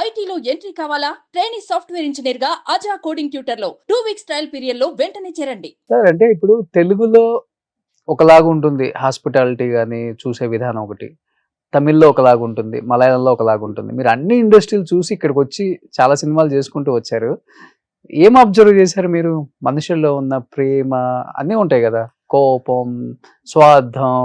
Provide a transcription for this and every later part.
ఐటీలో ఎంట్రీ కావాలా? Trainee software engineer గా అజా కోడింగ్ ట్యూటర్ లో 2 వీక్స్ ట్రయల్ పీరియడ్ లో వెంటనే చేరండి. సార్ అంటే ఇప్పుడు తెలుగులో ఒకలాగా ఉంటుంది హాస్పిటాలిటీ గాని చూసే విధానం ఒకటి. తమిళ్‌లో ఒకలాగా ఉంటుంది. మలయాళంలో ఒకలాగా ఉంటుంది. మీరు అన్ని ఇండస్ట్రీలు చూసి ఇక్కడికొచ్చి చాలా సినిమాలు చేసుకుంటూ వచ్చారు. ఏం అబ్జర్వ్ చేశారు మీరు? మనుషుల్లో ఉన్న ప్రేమ అన్నీ ఉంటాయి గదా! కోపం, స్వార్థం.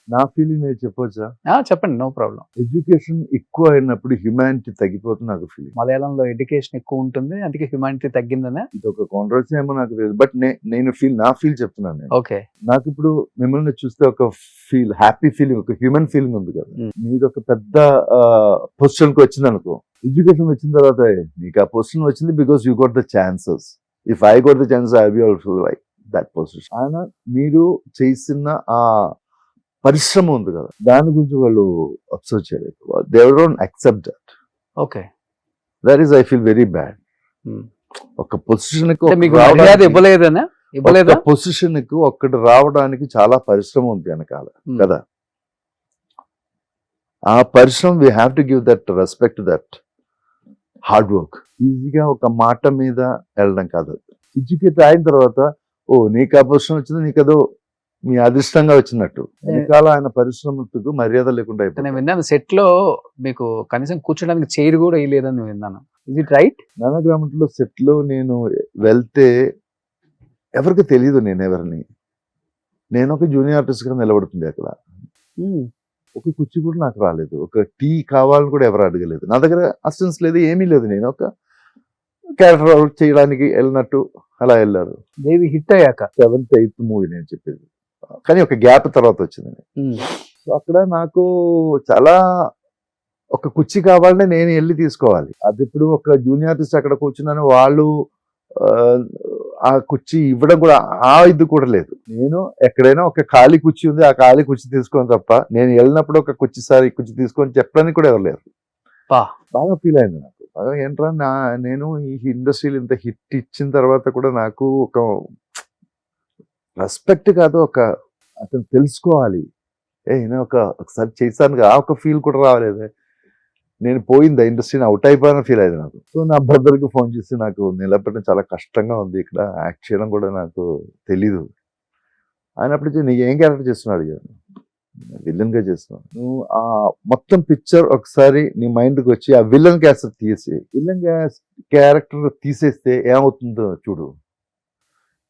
నా ఫీలింగ్ నేను చెప్పొచ్చా? చెప్పండి. No problem. ఎడ్యుకేషన్ ఎక్కువ అయినప్పుడు హ్యుమానిటీ తగ్గిపోతుంది నాకు ఫీలింగ్. మలయాళంలో ఎడ్యుకేషన్ ఎక్కువ ఉంటుంది. అందుకే హ్యుమానిటీ తగ్గిందనా? ఇది ఒక కాంట్రవర్సీ ఏమో నాకు తెలియదు. బట్ నేను నా ఫీల్ చెప్తున్నాను నేను. ఓకే. నాకు ఇప్పుడు మిమ్మల్ని చూస్తే ఒక హ్యాపీ ఫీలింగ్, ఒక హ్యూమన్ ఫీలింగ్ ఉంది కదా. మీరు ఒక పెద్ద పొజిషన్ కి వచ్చింది అనుకో, ఎడ్యుకేషన్ వచ్చిన తర్వాత మీకు ఆ పొజిషన్ వచ్చింది because you got the chances. If I got the chances I be also like that position. ఆయన మీరు చేసిన ఆ పరిశ్రమ ఉంది కదా, దాని గురించి వాళ్ళు అబ్జర్వ్ చేయలేదు. They don't accept that. Okay. That is I feel very bad. ఒక పొజిషన్ పొజిషన్ కి ఒక్కటి రావడానికి చాలా పరిశ్రమ ఉంది వెనకాల కదా. ఆ పరిశ్రమ we have to give that respect, that hard work. ఈజీగా ఒక మాట మీద వెళ్ళడం కాదు. ఎడ్యుకేట్ అయిన తర్వాత నీకు ఆ పొజిషన్ వచ్చింది, నీకు అదో మీ అదృష్టంగా వచ్చినట్టు. వెనకాల ఆయన పరిశ్రమకు మర్యాద లేకుండా నేను విన్నాను. సెట్ లో మీకు కనీసం కూర్చోడానికి చైర్ కూడా వేయలేదని విన్నాను. ఇది రైట్? నానగ్రామంలో సెట్ లో నేను వెళ్తే ఎవరికి తెలియదు నేను ఎవరిని. నేను ఒక జూనియర్ ఆర్టిస్ట్ గా నిలబడుతుంది అక్కడ. ఒక కుర్చీ కూడా నాకు రాలేదు. ఒక టీ కావాలని కూడా ఎవరు అడగలేదు. నా దగ్గర అసిస్టెన్స్ లేదు, ఏమీ లేదు. నేను ఒక క్యారెక్టర్ చేయడానికి వెళ్ళినట్టు అలా వెళ్ళారు. దేవి హిట్ అయ్యాక 7th 8th మూవీ నేను చెప్పేది, కానీ ఒక గ్యాప్ తర్వాత వచ్చింది. సో అక్కడ నాకు చాలా ఒక కుర్చీ కావాలంటే నేను వెళ్ళి తీసుకోవాలి. అది ఇప్పుడు ఒక జూనియర్ ఆర్టిస్ట్ అక్కడ కూర్చున్నాను, వాళ్ళు ఆ కుర్చీ ఇవ్వడం కూడా ఇది కూడా లేదు. నేను ఎక్కడైనా ఒక ఖాళీ కుర్చీ ఉంది, ఆ ఖాళీ కుర్చీ తీసుకోని తప్ప నేను వెళ్ళినప్పుడు ఒక కుర్చీ తీసుకొని చెప్పడానికి కూడా ఎవరు లేరు. బాగా ఫీల్ అయింది నాకు. బాగా ఏంట్రా నేను ఈ ఇండస్ట్రీలో ఇంత హిట్ ఇచ్చిన తర్వాత కూడా నాకు ఒక రెస్పెక్ట్ కాదు, ఒక అతను తెలుసుకోవాలి. నేను ఒకసారి చేశాను ఒక ఫీల్ కూడా రావలేదు. నేను పోయింది ఇండస్ట్రీని అవుట్ అయిపోయిన ఫీల్ అయింది నాకు. సో నా బ్రదర్కి ఫోన్ చేసి నాకు నిలబెట్టడం చాలా కష్టంగా ఉంది, ఇక్కడ యాక్ట్ చేయడం కూడా నాకు తెలీదు. ఆయన అప్పుడు నీకు ఏం క్యారెక్టర్ చేస్తున్నావు అడిగాను. విలన్ గా చేస్తున్నావు. నువ్వు ఆ మొత్తం పిక్చర్ ఒకసారి నీ మైండ్కి వచ్చి ఆ విలన్ క్యారెక్టర్ తీసేస్తే ఏమవుతుందో చూడు.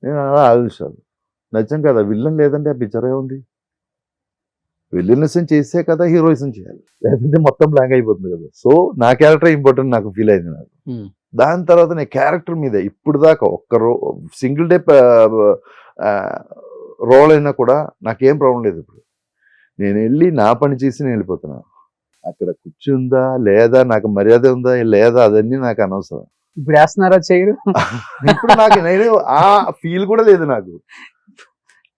నేను అలా ఆలోచించాను. నిజం కదా, విలన్ లేదంటే ఆ పిక్చర్ ఏముంది? విలనిజం చేసే కదా హీరోయిజం చేయాలి, లేదంటే మొత్తం బ్లాంక్ అయిపోతుంది కదా. సో నా క్యారెక్టర్ ఇంపార్టెంట్ నాకు ఫీల్ అయింది నాకు. దాని తర్వాత నేను క్యారెక్టర్ మీద ఇప్పుడు దాకా సింగిల్ డే రోల్ అయినా కూడా నాకేం ప్రాబ్లం లేదు. ఇప్పుడు నేను వెళ్ళి నా పని చేసి నేను వెళ్ళిపోతున్నాను. అక్కడ కూర్చుందా లేదా, నాకు మర్యాద ఉందా లేదా, అదన్నీ నాకు అనవసరం. ఇప్పుడు వేస్తున్నారా చేయరు? ఇప్పుడు నాకు నేను ఆ ఫీల్ కూడా లేదు నాకు.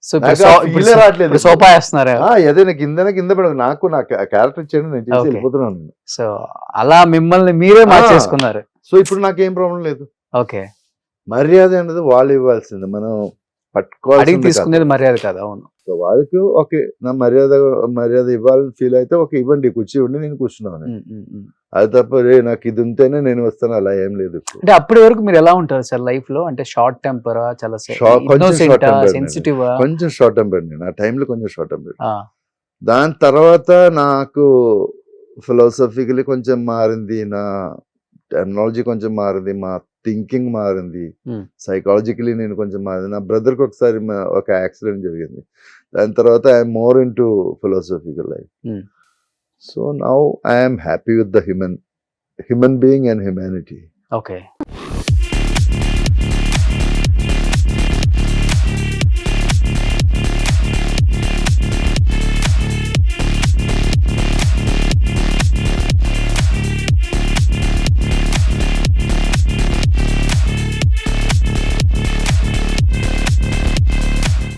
సోఫా వేస్తున్నారా? ఏదైనా కింద పడదు. నాకు నా క్యారెక్టర్ ఇచ్చాను, నేను చేసి వెళ్ళిపోతున్నాను. సో అలా మిమ్మల్ని మీరే మార్చేసుకున్నారు. సో ఇప్పుడు నాకేం ప్రాబ్లం లేదు. ఓకే. మర్యాద అనేది వాళ్ళు ఇవ్వాల్సింది, మనం పట్టుకోవాలి, తీసుకునేది మర్యాద కాదు. అవును. సో వాళ్ళకి ఓకే, నా మర్యాద ఇవ్వాలని ఫీల్ అయితే ఓకే ఇవ్వండి, కూర్చి ఉండి నేను కూర్చున్నాను. అది తప్ప నాకు ఇది ఉంటేనే నేను వస్తాను అలా ఏం లేదు. అంటే అప్పటి వరకు మీరు ఎలా ఉంటారు సార్ లైఫ్ లో? అంటే షార్ట్ టెంపరా, చాలా సెన్సిటివ్? కొంచెం షార్ట్ టెంపర్. నేను ఆ టైంలో కొంచెం షార్ట్ టెంపర్. దాని తర్వాత నాకు ఫిలాసఫికలీ కొంచెం మారింది, నా టెక్నాలజీ కొంచెం మారింది, మా థింకింగ్ మారింది, సైకాలజికలీ నేను కొంచెం మారింది. నా బ్రదర్కి ఒకసారి ఒక యాక్సిడెంట్ జరిగింది. దాని తర్వాత I'm more in to philosophical life. So now I'm happy with the human being and humanity. Okay.